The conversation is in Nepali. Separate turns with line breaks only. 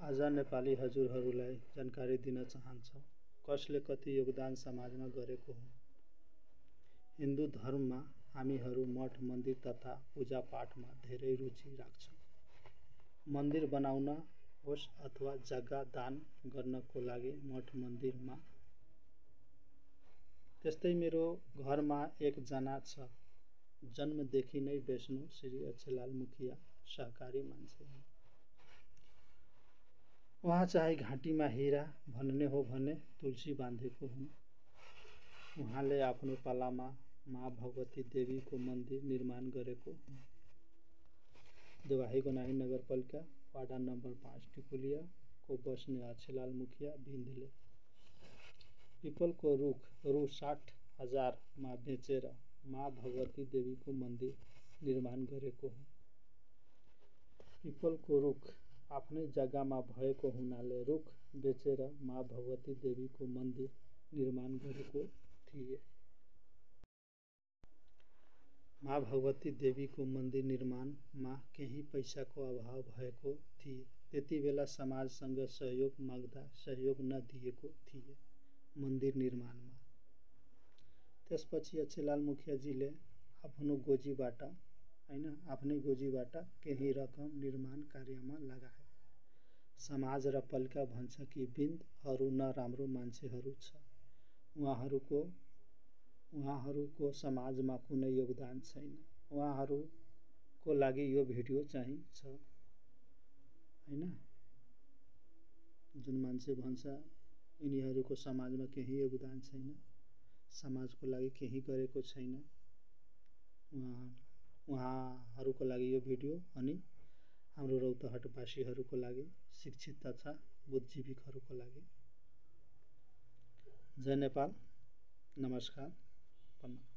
आज नेपाली हजुरहरूलाई जानकारी दिन चाहन्छौँ कसले कति योगदान समाजमा गरेको हो। हिन्दू धर्ममा हामीहरू मठ मन्दिर तथा पूजापाठमा धेरै रुचि राख्छौँ। मन्दिर बनाउन होस् अथवा जग्गा दान गर्नको लागि मठ मन्दिरमा। त्यस्तै मेरो घरमा एकजना छ, जन्मदेखि नै विष्णु श्री अक्षयलाल मुखिया सहकारी मान्छे हुन्। उहाँ चाहिँ घाँटीमा हिरा भन्ने हो भने तुलसी बाँधेको हुन्। उहाँले आफ्नो पालामा माँ भगवती देवीको मन्दिर निर्माण गरेको हुन्। देवाही गोनाही नगरपालिका वाडा नम्बर 5 टिकुलिया को बस्ने अक्षयलाल मुखिया बिन्दले पिपलको रुख रु 60,000 मा बेचेर माँ भगवती देवीको मन्दिर निर्माण गरेको हुन्। पिपलको रुख आफ्नै जग्गामा भएको हुनाले रुख बेचेर माँ भगवती देवीको मन्दिर निर्माण गरेको थिए। माँ भगवती देवीको मन्दिर निर्माणमा केही पैसाको अभाव भएको थिए। त्यति बेला समाजसँग सहयोग माग्दा सहयोग नदिएको थिए मन्दिर निर्माणमा। त्यसपछि अक्षयलाल मुखियाजीले आफ्नै गोजीबाट केही रकम निर्माण कार्यमा लगाए। समाज र पालिका भन्छ कि बिन्दहरू नराम्रो मान्छेहरू छ, उहाँहरूको समाजमा कुनै योगदान छैन। उहाँहरूको लागि यो भिडियो चाहिँ छ हैन। जुन मान्छे भन्छ यिनीहरूको समाजमा केही योगदान छैन, समाजको लागि केही गरेको छैन, उहाँहरूको लागि यो भिडियो अनि हाम्रो रौतहटवासीहरूको लागि, शिक्षित तथा बुद्धिजीवीहरूको लागि। जय नेपाल, नमस्कार, प्रणाम।